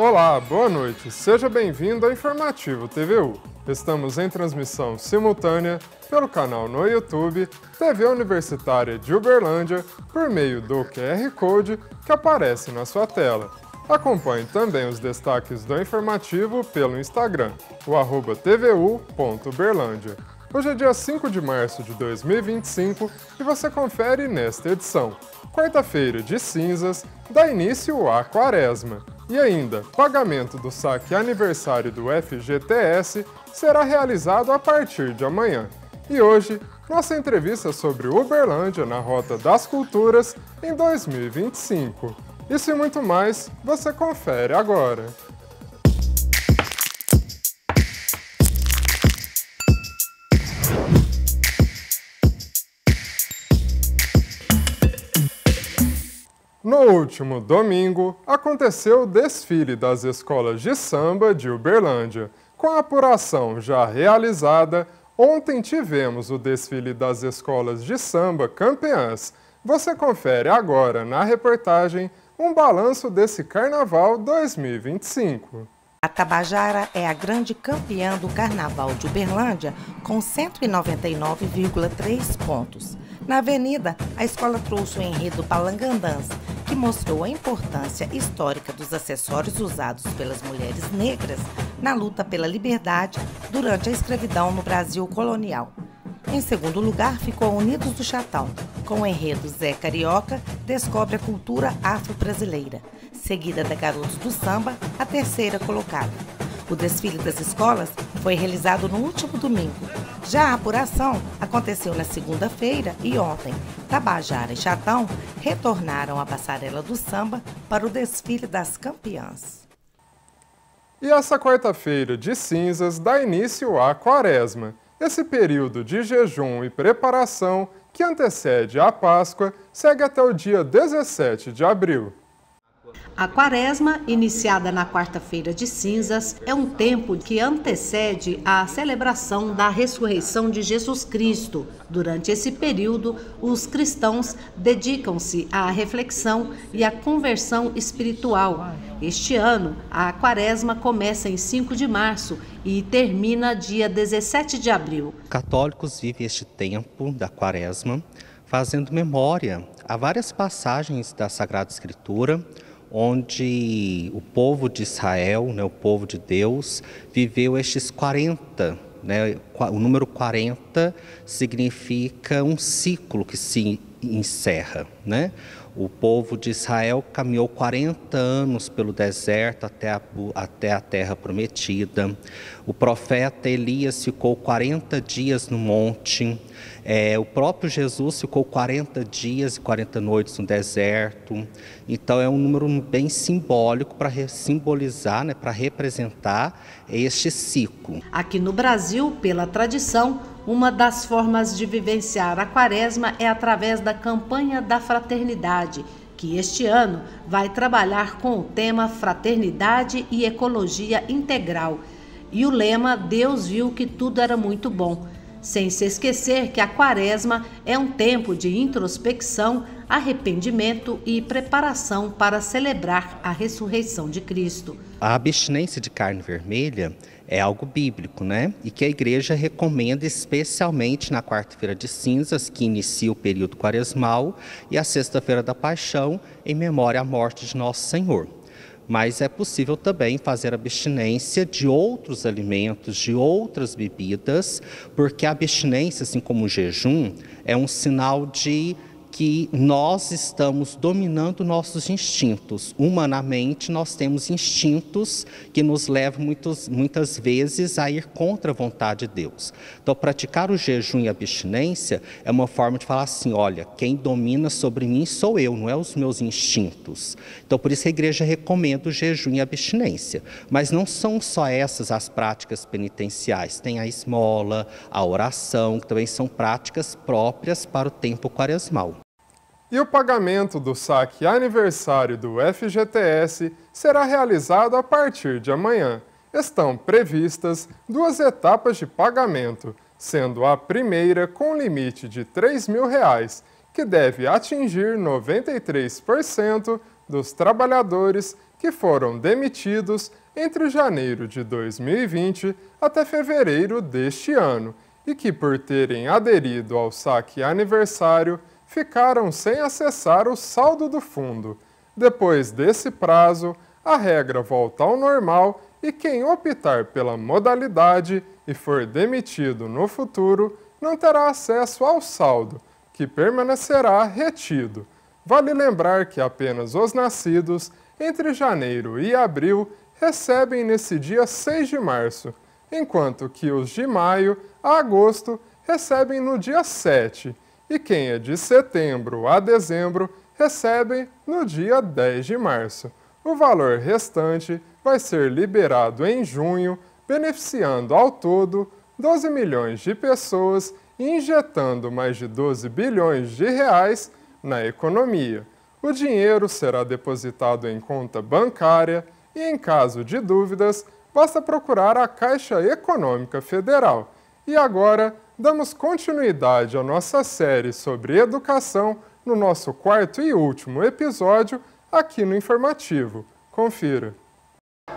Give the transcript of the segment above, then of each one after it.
Olá, boa noite. Seja bem-vindo ao Informativo TVU. Estamos em transmissão simultânea pelo canal no YouTube TV Universitária de Uberlândia por meio do QR Code que aparece na sua tela. Acompanhe também os destaques do informativo pelo Instagram, o @tvu.uberlândia. Hoje é dia 5 de março de 2025 e você confere nesta edição. Quarta-feira de cinzas, dá início à quaresma. E ainda, pagamento do saque aniversário do FGTS será realizado a partir de amanhã. E hoje, nossa entrevista sobre Uberlândia na Rota das Culturas em 2025. Isso e muito mais, você confere agora. No último domingo, aconteceu o desfile das escolas de samba de Uberlândia. Com a apuração já realizada, ontem tivemos o desfile das escolas de samba campeãs. Você confere agora na reportagem um balanço desse Carnaval 2025. A Tabajara é a grande campeã do Carnaval de Uberlândia, com 199,3 pontos. Na avenida, a escola trouxe o enredo Palangandãs, que mostrou a importância histórica dos acessórios usados pelas mulheres negras na luta pela liberdade durante a escravidão no Brasil colonial. Em segundo lugar, ficou Unidos do Chatão, com o enredo Zé Carioca descobre a cultura afro-brasileira, seguida da Garotos do Samba, a terceira colocada. O desfile das escolas foi realizado no último domingo. Já a apuração aconteceu na segunda-feira e ontem. Tabajara e Chatão retornaram à passarela do samba para o desfile das campeãs. E essa quarta-feira de cinzas dá início à quaresma. Esse período de jejum e preparação que antecede a Páscoa segue até o dia 17 de abril. A quaresma, iniciada na quarta-feira de cinzas, é um tempo que antecede a celebração da ressurreição de Jesus Cristo. Durante esse período, os cristãos dedicam-se à reflexão e à conversão espiritual. Este ano, a quaresma começa em 5 de março e termina dia 17 de abril. Católicos vivem este tempo da quaresma fazendo memória a várias passagens da Sagrada Escritura, onde o povo de Israel, o povo de Deus, viveu estes 40, o número 40 significa um ciclo que se encerra, O povo de Israel caminhou 40 anos pelo deserto até a terra prometida. O profeta Elias ficou 40 dias no monte. O próprio Jesus ficou 40 dias e 40 noites no deserto. Então é um número bem simbólico para simbolizar, para representar este ciclo. Aqui no Brasil, pela tradição, uma das formas de vivenciar a quaresma é através da campanha da fraternidade, que este ano vai trabalhar com o tema Fraternidade e Ecologia Integral. E o lema Deus viu que tudo era muito bom. Sem se esquecer que a quaresma é um tempo de introspecção, arrependimento e preparação para celebrar a ressurreição de Cristo. A abstinência de carne vermelha é algo bíblico, E que a igreja recomenda especialmente na quarta-feira de cinzas, que inicia o período quaresmal, e a sexta-feira da paixão, em memória à morte de Nosso Senhor. Mas é possível também fazer abstinência de outros alimentos, de outras bebidas, porque a abstinência, assim como o jejum, é um sinal de que nós estamos dominando nossos instintos. Humanamente, nós temos instintos que nos levam muitas vezes a ir contra a vontade de Deus. Então, praticar o jejum e a abstinência é uma forma de falar assim, olha, quem domina sobre mim sou eu, não é os meus instintos. Então, por isso a igreja recomenda o jejum e a abstinência. Mas não são só essas as práticas penitenciais. Tem a esmola, a oração, que também são práticas próprias para o tempo quaresmal. E o pagamento do saque aniversário do FGTS será realizado a partir de amanhã. Estão previstas 2 etapas de pagamento, sendo a primeira com limite de R$ 3.000, que deve atingir 93% dos trabalhadores que foram demitidos entre janeiro de 2020 até fevereiro deste ano e que, por terem aderido ao saque aniversário, ficaram sem acessar o saldo do fundo. Depois desse prazo, a regra volta ao normal e quem optar pela modalidade e for demitido no futuro não terá acesso ao saldo, que permanecerá retido. Vale lembrar que apenas os nascidos entre janeiro e abril recebem nesse dia 6 de março, enquanto que os de maio a agosto recebem no dia 7, e quem é de setembro a dezembro recebe no dia 10 de março. O valor restante vai ser liberado em junho, beneficiando ao todo 12 milhões de pessoas e injetando mais de 12 bilhões de reais na economia. O dinheiro será depositado em conta bancária e, em caso de dúvidas, basta procurar a Caixa Econômica Federal. E agora, damos continuidade à nossa série sobre educação no nosso quarto e último episódio aqui no Informativo. Confira.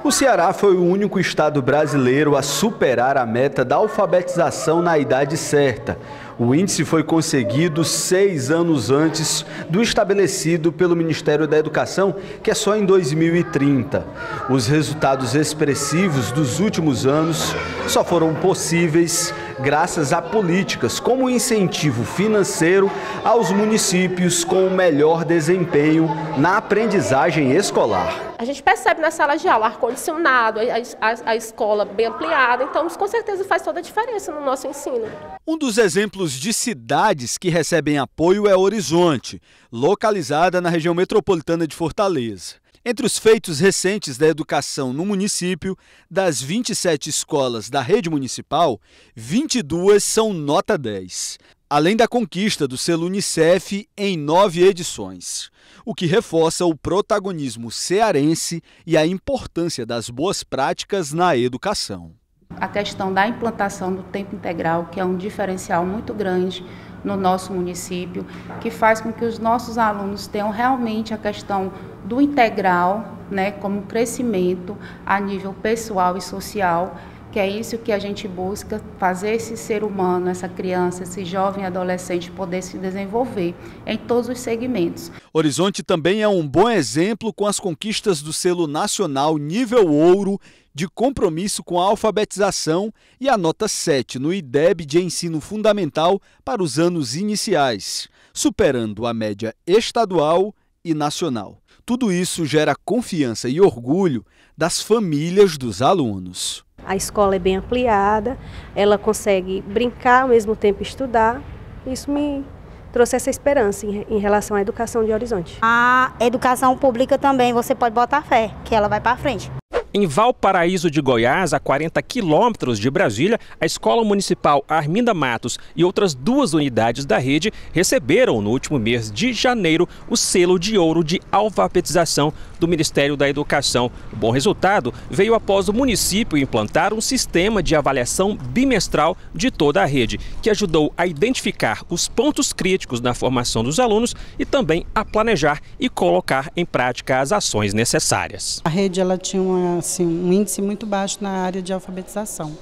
O Ceará foi o único estado brasileiro a superar a meta da alfabetização na idade certa. O índice foi conseguido 6 anos antes do estabelecido pelo Ministério da Educação, que é só em 2030. Os resultados expressivos dos últimos anos só foram possíveis graças a políticas como o incentivo financeiro aos municípios com o melhor desempenho na aprendizagem escolar. A gente percebe na sala de aula ar-condicionado, a escola bem ampliada, então isso com certeza faz toda a diferença no nosso ensino. Um dos exemplos de cidades que recebem apoio é Horizonte, localizada na região metropolitana de Fortaleza. Entre os feitos recentes da educação no município, das 27 escolas da rede municipal, 22 são nota 10, além da conquista do selo Unicef em 9 edições, o que reforça o protagonismo cearense e a importância das boas práticas na educação. A questão da implantação do tempo integral, que é um diferencial muito grande no nosso município, que faz com que os nossos alunos tenham realmente a questão do integral, como crescimento a nível pessoal e social, que é isso que a gente busca, fazer esse ser humano, essa criança, esse jovem adolescente poder se desenvolver em todos os segmentos. Horizonte também é um bom exemplo com as conquistas do selo nacional nível ouro de compromisso com a alfabetização e a nota 7 no IDEB de ensino fundamental para os anos iniciais, superando a média estadual e nacional. Tudo isso gera confiança e orgulho das famílias dos alunos. A escola é bem ampliada, ela consegue brincar ao mesmo tempo estudar. Isso me trouxe essa esperança em relação à educação de Horizonte. A educação pública também, você pode botar fé, que ela vai para frente. Em Valparaíso de Goiás, a 40 quilômetros de Brasília, a Escola Municipal Arminda Matos e outras 2 unidades da rede receberam no último mês de janeiro o selo de ouro de alfabetização do Ministério da Educação. O bom resultado veio após o município implantar um sistema de avaliação bimestral de toda a rede, que ajudou a identificar os pontos críticos na formação dos alunos e também a planejar e colocar em prática as ações necessárias. A rede ela tinha um índice muito baixo na área de alfabetização.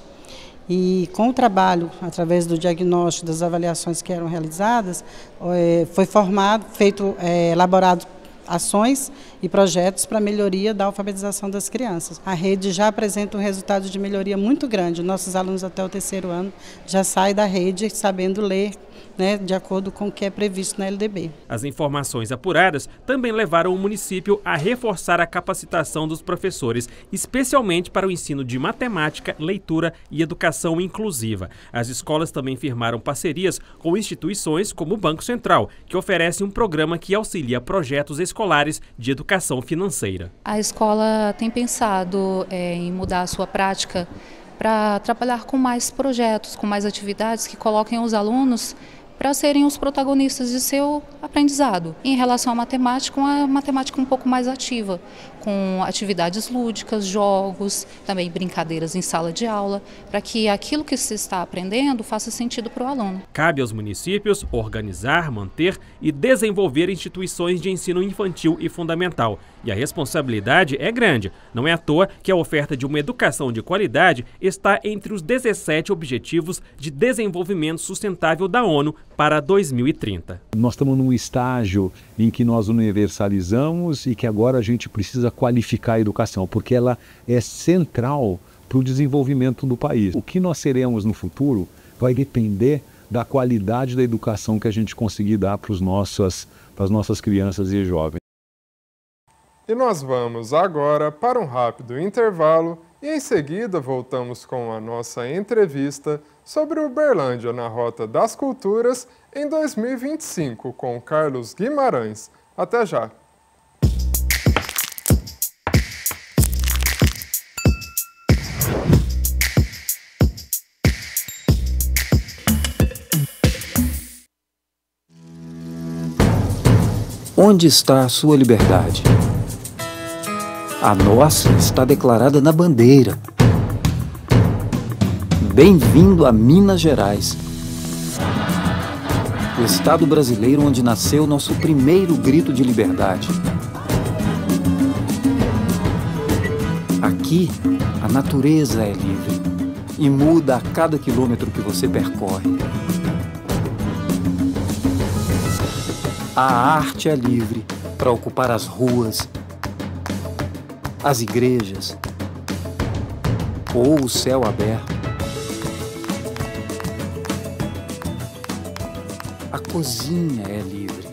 E com o trabalho, através do diagnóstico, das avaliações que eram realizadas, foi elaborado ações e projetos para a melhoria da alfabetização das crianças. A rede já apresenta um resultado de melhoria muito grande. Nossos alunos até o 3º ano já saem da rede sabendo ler, de acordo com o que é previsto na LDB. As informações apuradas também levaram o município a reforçar a capacitação dos professores, especialmente para o ensino de matemática, leitura e educação inclusiva. As escolas também firmaram parcerias com instituições como o Banco Central, que oferece um programa que auxilia projetos escolares de educação financeira. A escola tem pensado em mudar a sua prática para trabalhar com mais projetos, com mais atividades que coloquem os alunos para serem os protagonistas de seu aprendizado. aprendizado. Em relação à matemática, uma matemática um pouco mais ativa, com atividades lúdicas, jogos, também brincadeiras em sala de aula, para que aquilo que se está aprendendo faça sentido para o aluno. Cabe aos municípios organizar, manter e desenvolver instituições de ensino infantil e fundamental. E a responsabilidade é grande. Não é à toa que a oferta de uma educação de qualidade está entre os 17 Objetivos de Desenvolvimento Sustentável da ONU para 2030. Nós estamos num estágio em que nós universalizamos e que agora a gente precisa qualificar a educação, porque ela é central para o desenvolvimento do país. O que nós seremos no futuro vai depender da qualidade da educação que a gente conseguir dar para as nossas crianças e jovens. E nós vamos agora para um rápido intervalo e em seguida voltamos com a nossa entrevista sobre Uberlândia na Rota das Culturas em 2025 com Carlos Guimarães. Até já! Onde está a sua liberdade? A nossa está declarada na bandeira. Bem-vindo a Minas Gerais, o estado brasileiro onde nasceu nosso primeiro grito de liberdade. Aqui, a natureza é livre e muda a cada quilômetro que você percorre. A arte é livre para ocupar as ruas, as igrejas ou o céu aberto. A cozinha é livre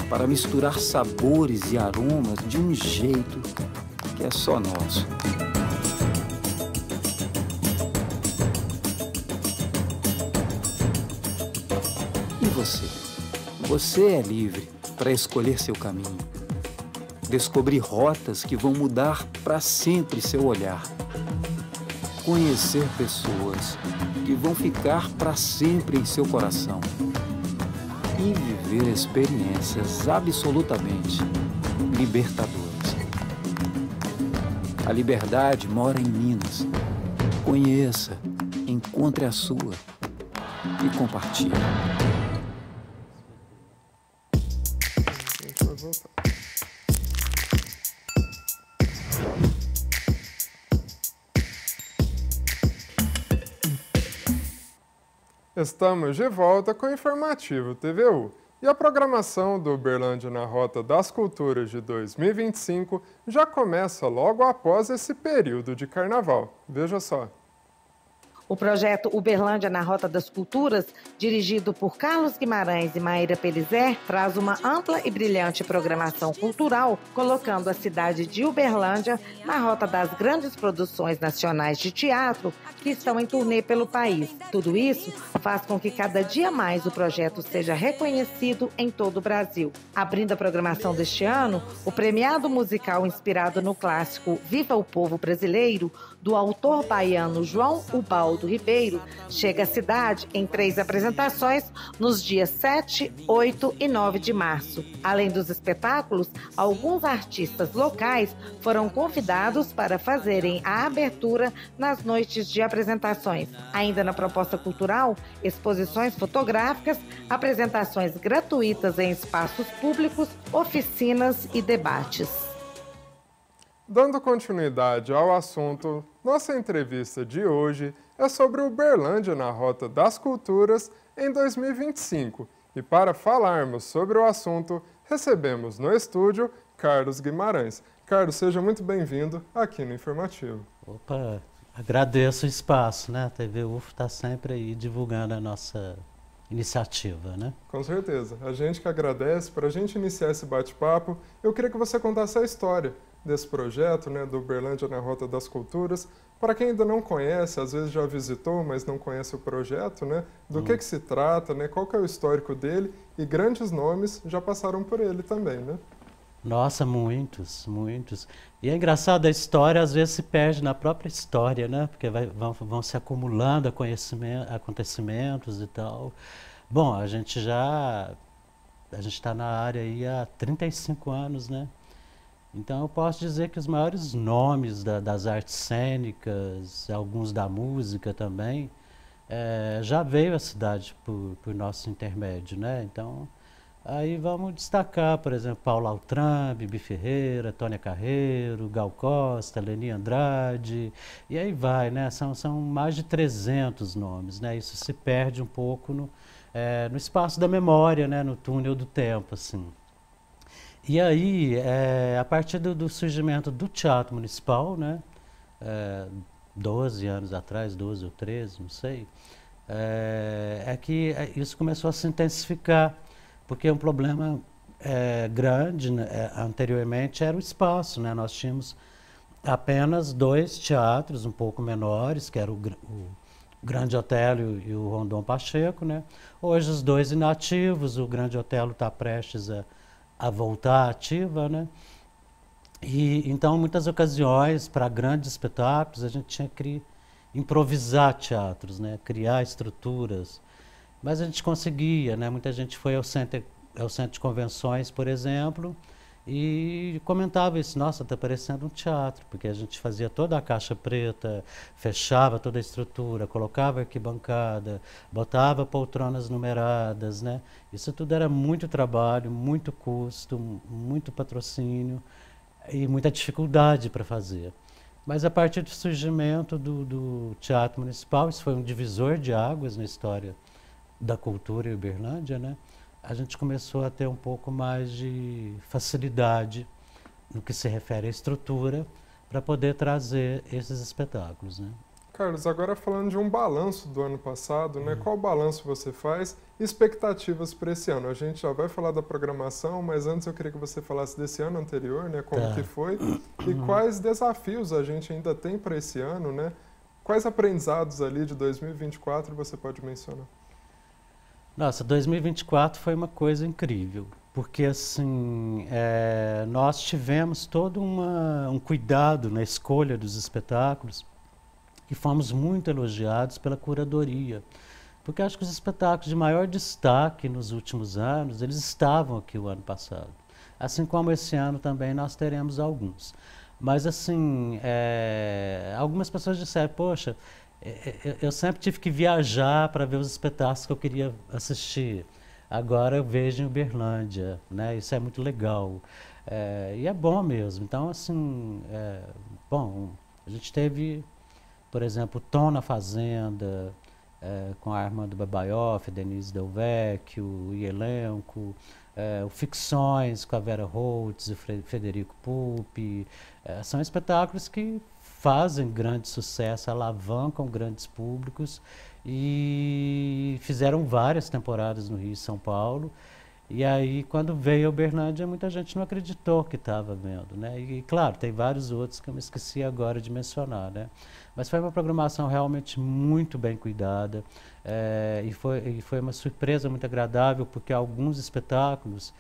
para misturar sabores e aromas de um jeito que é só nosso. E você? Você é livre para escolher seu caminho. Descobrir rotas que vão mudar para sempre seu olhar. Conhecer pessoas que vão ficar para sempre em seu coração. E viver experiências absolutamente libertadoras. A liberdade mora em Minas. Conheça, encontre a sua e compartilhe. Estamos de volta com o Informativo TVU. E a programação do Uberlândia na Rota das Culturas de 2025 já começa logo após esse período de carnaval. Veja só. O projeto Uberlândia na Rota das Culturas, dirigido por Carlos Guimarães e Maíra Pelizer, traz uma ampla e brilhante programação cultural, colocando a cidade de Uberlândia na rota das grandes produções nacionais de teatro que estão em turnê pelo país. Tudo isso faz com que cada dia mais o projeto seja reconhecido em todo o Brasil. Abrindo a programação deste ano, o premiado musical inspirado no clássico Viva o Povo Brasileiro, do autor baiano João Ubaldo Ribeiro, chega à cidade em 3 apresentações nos dias 7, 8 e 9 de março. Além dos espetáculos, alguns artistas locais foram convidados para fazerem a abertura nas noites de apresentações. Ainda na proposta cultural, exposições fotográficas, apresentações gratuitas em espaços públicos, oficinas e debates. Dando continuidade ao assunto, nossa entrevista de hoje é sobre Uberlândia na Rota das Culturas em 2025. E para falarmos sobre o assunto, recebemos no estúdio Carlos Guimarães. Carlos, seja muito bem-vindo aqui no Informativo. Opa, agradeço o espaço, né? A TV UF está sempre aí divulgando a nossa iniciativa, né? Com certeza. A gente que agradece. Para a gente iniciar esse bate-papo, eu queria que você contasse a história desse projeto, né, do Uberlândia na Rota das Culturas. Para quem ainda não conhece, às vezes já visitou, mas não conhece o projeto, né, do que se trata, né, qual que é o histórico dele, e grandes nomes já passaram por ele também, né? Nossa, muitos, muitos. E é engraçado, a história às vezes se perde na própria história, né, porque vão se acumulando acontecimentos e tal. Bom, a gente já a gente está na área aí há 35 anos, né? Então eu posso dizer que os maiores nomes das artes cênicas, alguns da música também, já veio à cidade por nosso intermédio, né? Então, aí vamos destacar, por exemplo, Paulo Altran, Bibi Ferreira, Tônia Carreiro, Gal Costa, Leni Andrade, e aí vai, né? São mais de 300 nomes, né? Isso se perde um pouco no espaço da memória, né? No túnel do tempo, assim. E aí, a partir do surgimento do Teatro Municipal, né? 12 anos atrás, 12 ou 13, não sei, que isso começou a se intensificar, porque um problema grande, né, anteriormente era o espaço, né? Nós tínhamos apenas 2 teatros um pouco menores, que era o Grande Otelo e o Rondon Pacheco, né? Hoje os 2 inativos, o Grande Otelo está prestes a voltar ativa, né? E então, em muitas ocasiões, para grandes espetáculos, a gente tinha que improvisar teatros, né? Criar estruturas. Mas a gente conseguia, né? Muita gente foi ao centro de convenções, por exemplo, e comentava isso: nossa, está parecendo um teatro, porque a gente fazia toda a caixa preta, fechava toda a estrutura, colocava arquibancada, botava poltronas numeradas, né? Isso tudo era muito trabalho, muito custo, muito patrocínio e muita dificuldade para fazer. Mas a partir do surgimento do Teatro Municipal, isso foi um divisor de águas na história da cultura em Uberlândia, né? A gente começou a ter um pouco mais de facilidade no que se refere à estrutura para poder trazer esses espetáculos, né? Carlos, agora falando de um balanço do ano passado, né? Qual balanço você faz e expectativas para esse ano? A gente já vai falar da programação, mas antes eu queria que você falasse desse ano anterior, né? Como que foi e quais desafios a gente ainda tem para esse ano, né? Quais aprendizados ali de 2024 você pode mencionar? Nossa, 2024 foi uma coisa incrível, porque assim, nós tivemos todo um cuidado na escolha dos espetáculos e fomos muito elogiados pela curadoria, porque acho que os espetáculos de maior destaque nos últimos anos, eles estavam aqui o ano passado. Assim como esse ano também nós teremos alguns. Mas assim, algumas pessoas disseram, poxa, eu sempre tive que viajar para ver os espetáculos que eu queria assistir. Agora eu vejo em Uberlândia, né? Isso é muito legal. E é bom mesmo. Então, assim, bom, a gente teve, por exemplo, Tom na Fazenda, com a Armando Babaioff, Denise Del Vecchio e elenco, o Ficções com a Vera Holtz e Federico Pupi. São espetáculos que fazem grande sucesso, alavancam grandes públicos e fizeram várias temporadas no Rio e São Paulo. E aí, quando veio a Uberlândia, muita gente não acreditou que estava vendo, né? E, claro, tem vários outros que eu me esqueci agora de mencionar, né? Mas foi uma programação realmente muito bem cuidada e foi uma surpresa muito agradável, porque alguns espetáculos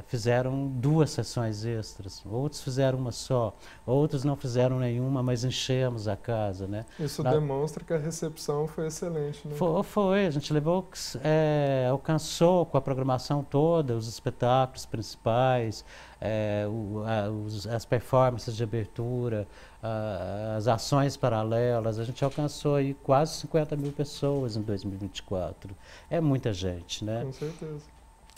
fizeram 2 sessões extras, outros fizeram uma só, outros não fizeram nenhuma, mas enchemos a casa, né? Isso demonstra que a recepção foi excelente, né? Foi, a gente alcançou com a programação toda, os espetáculos principais, as performances de abertura, as ações paralelas. A gente alcançou aí quase 50 mil pessoas em 2024. É muita gente, né? Com certeza.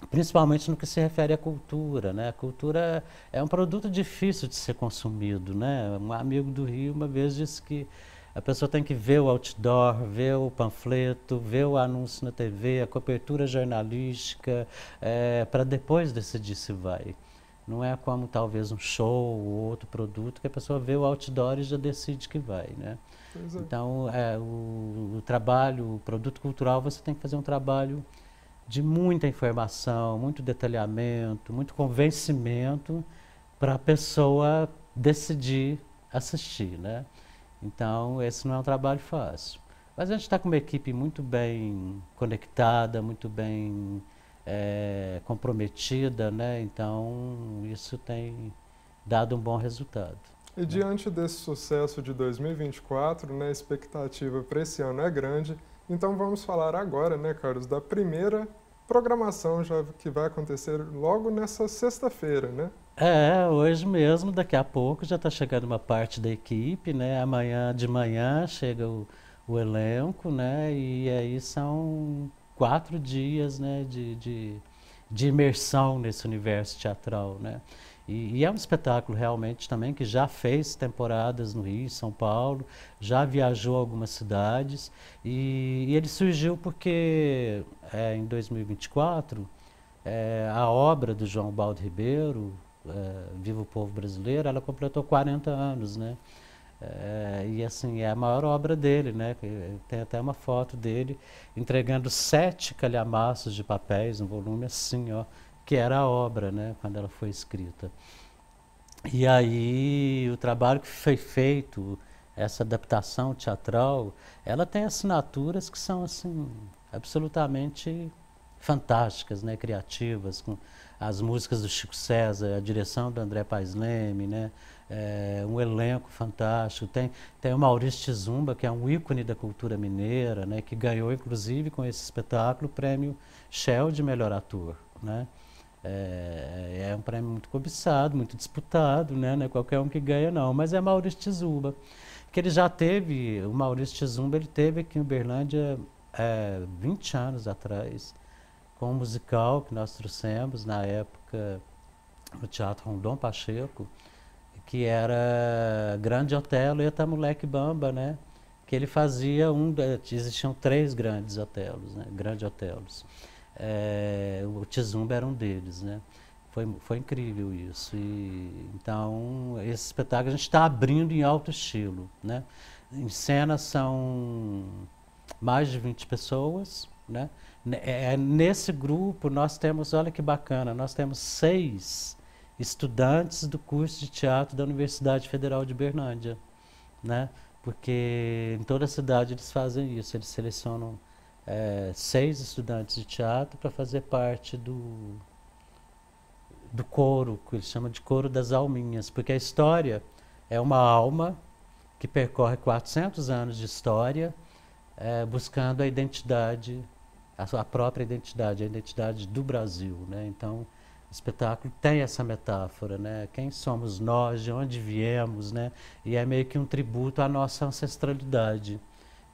Principalmente no que se refere à cultura, né? A cultura é um produto difícil de ser consumido, né? Um amigo do Rio uma vez disse que a pessoa tem que ver o outdoor, ver o panfleto, ver o anúncio na TV, a cobertura jornalística, para depois decidir se vai. Não é como talvez um show ou outro produto que a pessoa vê o outdoor e já decide que vai, né? Então, o trabalho, o produto cultural, você tem que fazer um trabalho de muita informação, muito detalhamento, muito convencimento para a pessoa decidir assistir, né? Então, esse não é um trabalho fácil. Mas a gente está com uma equipe muito bem conectada, muito bem comprometida, né? Então, isso tem dado um bom resultado. E diante desse sucesso de 2024, né, a expectativa para esse ano é grande. Então vamos falar agora, né, Carlos, da primeira programação já que vai acontecer logo nessa sexta-feira, né? Hoje mesmo, daqui a pouco, já está chegando uma parte da equipe, né? Amanhã de manhã chega o elenco, né? E aí são 4 dias, né, de imersão nesse universo teatral, né? E é um espetáculo realmente também que já fez temporadas no Rio, São Paulo, já viajou a algumas cidades e ele surgiu porque em 2024 a obra do João Baldo Ribeiro, Viva o Povo Brasileiro, ela completou 40 anos, né? E assim, é a maior obra dele, né? Tem até uma foto dele entregando 7 calhamaços de papéis, um volume assim, ó, que era a obra, né, quando ela foi escrita. E aí o trabalho que foi feito, essa adaptação teatral, ela tem assinaturas que são assim absolutamente fantásticas, né, criativas, com as músicas do Chico César, a direção do André Paes Leme, né, um elenco fantástico. Tem o Maurício Tizumba, que é um ícone da cultura mineira, né, que ganhou inclusive com esse espetáculo o prêmio Shell de melhor ator, né. É um prêmio muito cobiçado, muito disputado, né? Não é qualquer um que ganha não, mas é Maurício Tizumba, que ele já teve, o Maurício Tizumba, ele teve aqui em Uberlândia 20 anos atrás, com um musical que nós trouxemos na época no Teatro Rondon Pacheco, que era Grande Otelo e Eita Moleque Bamba, né? Que ele fazia existiam 3 grandes Otelos, né? Grande Otelos. O Tizumba era um deles, né? Foi incrível isso. Então, esse espetáculo a gente está abrindo em alto estilo, né? Em cena são mais de 20 pessoas, né? Nesse grupo nós temos, olha que bacana, nós temos 6 estudantes do curso de teatro da Universidade Federal de Uberlândia, né? Porque em toda a cidade eles fazem isso, eles selecionam 6 estudantes de teatro para fazer parte do coro, que eles chamam de coro das alminhas, porque a história é uma alma que percorre 400 anos de história, buscando a identidade, a sua própria identidade, a identidade do Brasil, né? Então, o espetáculo tem essa metáfora, né? Quem somos nós, de onde viemos, né? E é meio que um tributo à nossa ancestralidade.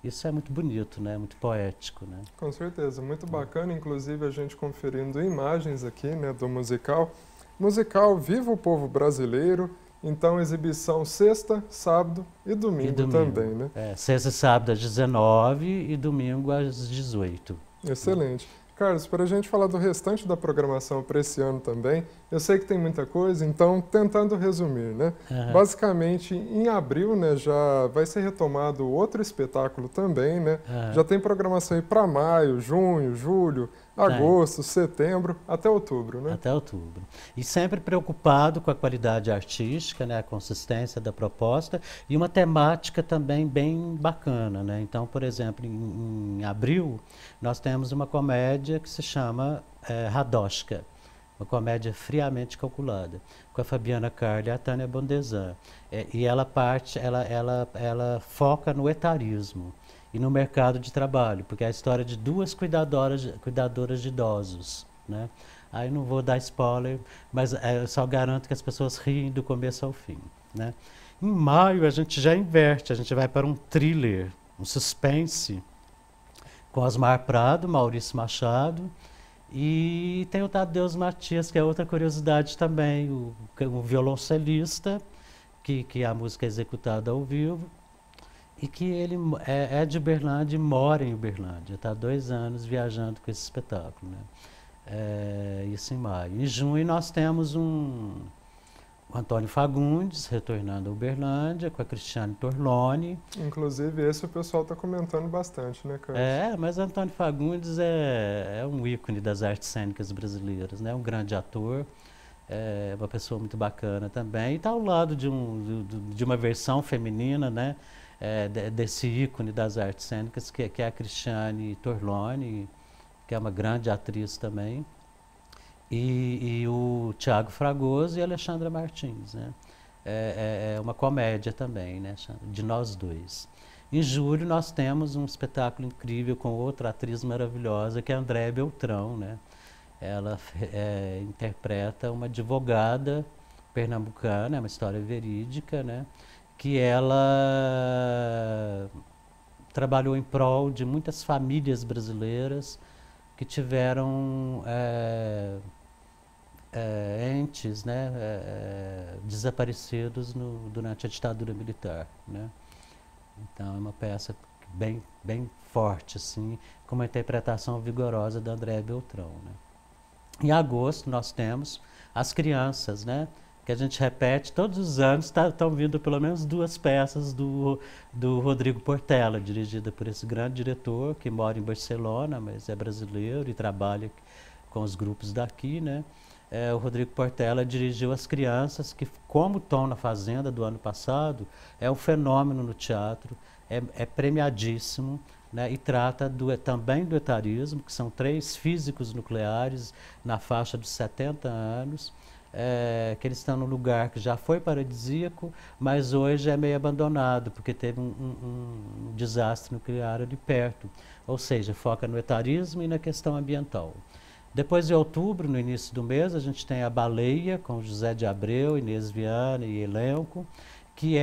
Isso é muito bonito, né? Muito poético, né? Com certeza, muito bacana, inclusive a gente conferindo imagens aqui, né, do musical. Musical Viva o Povo Brasileiro, então exibição sexta, sábado e domingo também, né? Sexta e sábado às 19 e domingo às 18. Excelente. Carlos, para a gente falar do restante da programação para esse ano também, eu sei que tem muita coisa, então tentando resumir, né? Basicamente, em abril, né, já vai ser retomado outro espetáculo também, né? Já tem programação aí para maio, junho, julho, agosto, setembro, até outubro, né? Até outubro. E sempre preocupado com a qualidade artística, né, a consistência da proposta e uma temática também bem bacana, né? Então, por exemplo, em abril, nós temos uma comédia que se chama Radoshka, uma comédia friamente calculada, com a Fabiana Carli e a Tânia Bondesan. E ela foca no etarismo e no mercado de trabalho, porque é a história de 2 cuidadoras de idosos, né? Aí não vou dar spoiler, mas eu só garanto que as pessoas riem do começo ao fim, né? Em maio a gente já inverte, a gente vai para um thriller, um suspense, com Osmar Prado, Maurício Machado, e tem o Tadeu Matias, que é outra curiosidade também, o violoncelista, que a música é executada ao vivo, e que ele é de Uberlândia e mora em Uberlândia. Está há 2 anos viajando com esse espetáculo, né? Isso em maio. Em junho nós temos o Antônio Fagundes retornando a Uberlândia com a Cristiane Torlone. Inclusive esse o pessoal está comentando bastante, né, Carlos? Mas Antônio Fagundes é um ícone das artes cênicas brasileiras, né? Um grande ator, uma pessoa muito bacana também. E está ao lado de uma versão feminina, né? Desse ícone das artes cênicas, que é a Cristiane Torlone, que é uma grande atriz também, e o Tiago Fragoso e a Alexandra Martins, né? É uma comédia também, né, de nós dois. Em julho nós temos um espetáculo incrível com outra atriz maravilhosa, que é a Andréa Beltrão, né? Ela interpreta uma advogada pernambucana, é uma história verídica, né? Que ela trabalhou em prol de muitas famílias brasileiras que tiveram entes, né, desaparecidos durante a ditadura militar, né? Então é uma peça bem forte, assim, com uma interpretação vigorosa da Andréa Beltrão, né? Em agosto nós temos As Crianças, né? Que a gente repete todos os anos, estão vindo pelo menos 2 peças do Rodrigo Portela, dirigida por esse grande diretor que mora em Barcelona, mas é brasileiro e trabalha com os grupos daqui, né? O Rodrigo Portela dirigiu As Crianças, que, como Tom na Fazenda do ano passado, é um fenômeno no teatro, é premiadíssimo, né? E trata também do etarismo, que são 3 físicos nucleares na faixa dos 70 anos, que eles estão num lugar que já foi paradisíaco, mas hoje é meio abandonado, porque teve um desastre nuclear ali perto. Ou seja, foca no etarismo e na questão ambiental. Depois de outubro, no início do mês, a gente tem A Baleia, com José de Abreu, Inês Viana e elenco, que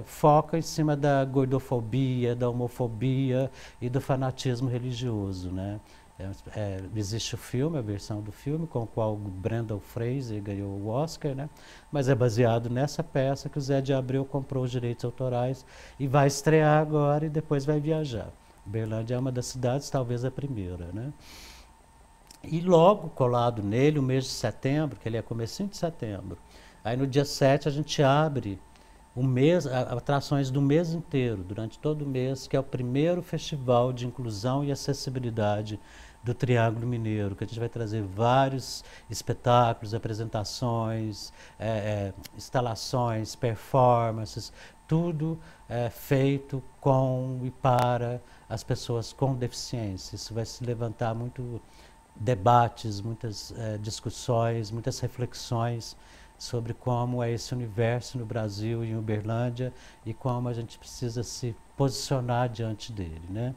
foca em cima da gordofobia, da homofobia e do fanatismo religioso, né? Existe o filme, a versão do filme, com o qual o Brendan Fraser ganhou o Oscar, né? Mas é baseado nessa peça que o Zé de Abreu comprou os direitos autorais e vai estrear agora e depois vai viajar. Uberlândia é uma das cidades, talvez a primeira, né? E logo colado nele, o mês de setembro, que ele é comecinho de setembro, aí no dia 7 a gente abre o mês, atrações do mês inteiro, durante todo o mês, que é o primeiro festival de inclusão e acessibilidade do Triângulo Mineiro, que a gente vai trazer vários espetáculos, apresentações, instalações, performances, tudo feito com e para as pessoas com deficiência. Isso vai se levantar muito debates, muitas discussões, muitas reflexões sobre como é esse universo no Brasil e em Uberlândia e como a gente precisa se posicionar diante dele, né?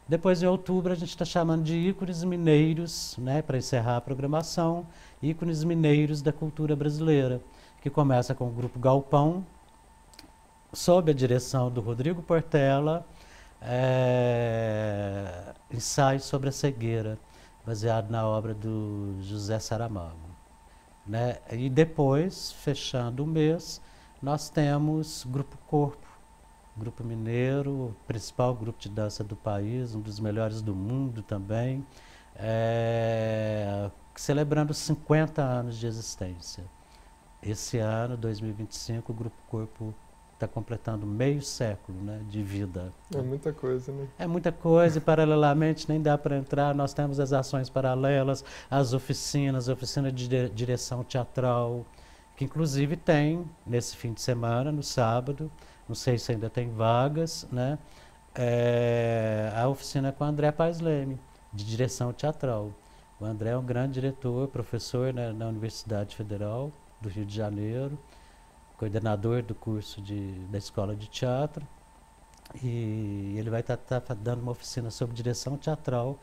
Depois, em outubro, a gente está chamando de ícones mineiros, né, para encerrar a programação, ícones mineiros da cultura brasileira, que começa com o Grupo Galpão, sob a direção do Rodrigo Portela, ensaio sobre a cegueira, baseado na obra do José Saramago, né? E depois, fechando o mês, nós temos Grupo Corpo, grupo mineiro, o principal grupo de dança do país, um dos melhores do mundo também, celebrando 50 anos de existência. Esse ano, 2025, o Grupo Corpo está completando meio século, né, de vida. É muita coisa, né? É muita coisa e, paralelamente, nem dá para entrar. Nós temos as ações paralelas, as oficinas, a oficina de direção teatral, que inclusive tem, nesse fim de semana, no sábado, não sei se ainda tem vagas, né, a oficina com o André Paes Leme, de direção teatral. O André é um grande diretor, professor, né, na Universidade Federal do Rio de Janeiro, coordenador do curso da Escola de Teatro, e ele vai estar dando uma oficina sobre direção teatral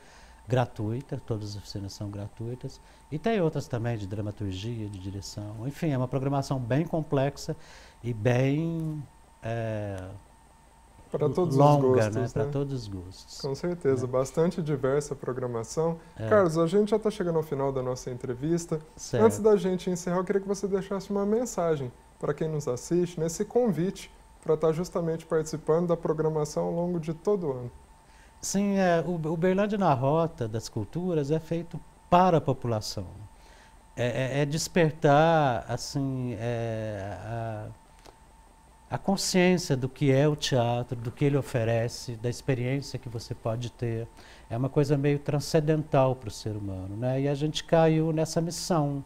gratuita, todas as oficinas são gratuitas, e tem outras também de dramaturgia, de direção, enfim, é uma programação bem complexa e bem para todos longa, os gostos, né? Para né? todos os gostos. Com certeza, né? Bastante diversa a programação. Carlos, a gente já está chegando ao final da nossa entrevista. Certo. Antes da gente encerrar, eu queria que você deixasse uma mensagem para quem nos assiste, nesse convite para estar justamente participando da programação ao longo de todo o ano. Sim, o Uberlândia na Rota das Culturas é feito para a população. É despertar assim, a consciência do que é o teatro, do que ele oferece, da experiência que você pode ter. É uma coisa meio transcendental para o ser humano, né? E a gente caiu nessa missão,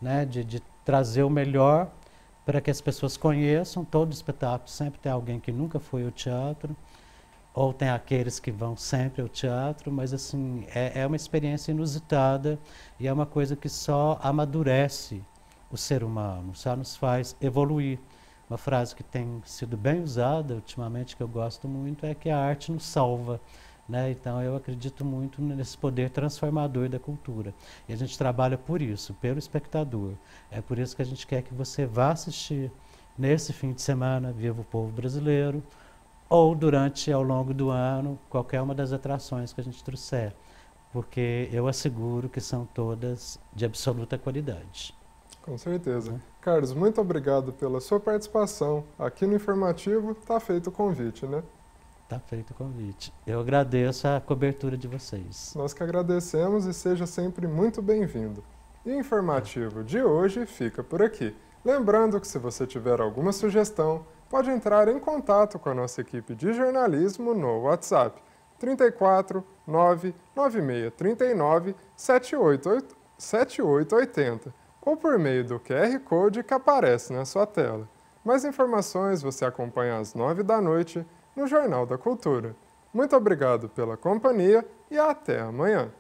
né, de trazer o melhor para que as pessoas conheçam. Todo espetáculo sempre tem alguém que nunca foi ao teatro, ou tem aqueles que vão sempre ao teatro, mas assim, é uma experiência inusitada e é uma coisa que só amadurece o ser humano, só nos faz evoluir. Uma frase que tem sido bem usada ultimamente, que eu gosto muito, é que a arte nos salva. Né? Então, eu acredito muito nesse poder transformador da cultura. E a gente trabalha por isso, pelo espectador. É por isso que a gente quer que você vá assistir nesse fim de semana Viva o Povo Brasileiro, ou ao longo do ano, qualquer uma das atrações que a gente trouxer. Porque eu asseguro que são todas de absoluta qualidade. Com certeza. Carlos, muito obrigado pela sua participação. Aqui no Informativo está feito o convite, né? Está feito o convite. Eu agradeço a cobertura de vocês. Nós que agradecemos e seja sempre muito bem-vindo. E o Informativo de hoje fica por aqui. Lembrando que se você tiver alguma sugestão, pode entrar em contato com a nossa equipe de jornalismo no WhatsApp 34 99639 7880 ou por meio do QR Code que aparece na sua tela. Mais informações você acompanha às 9 da noite no Jornal da Cultura. Muito obrigado pela companhia e até amanhã.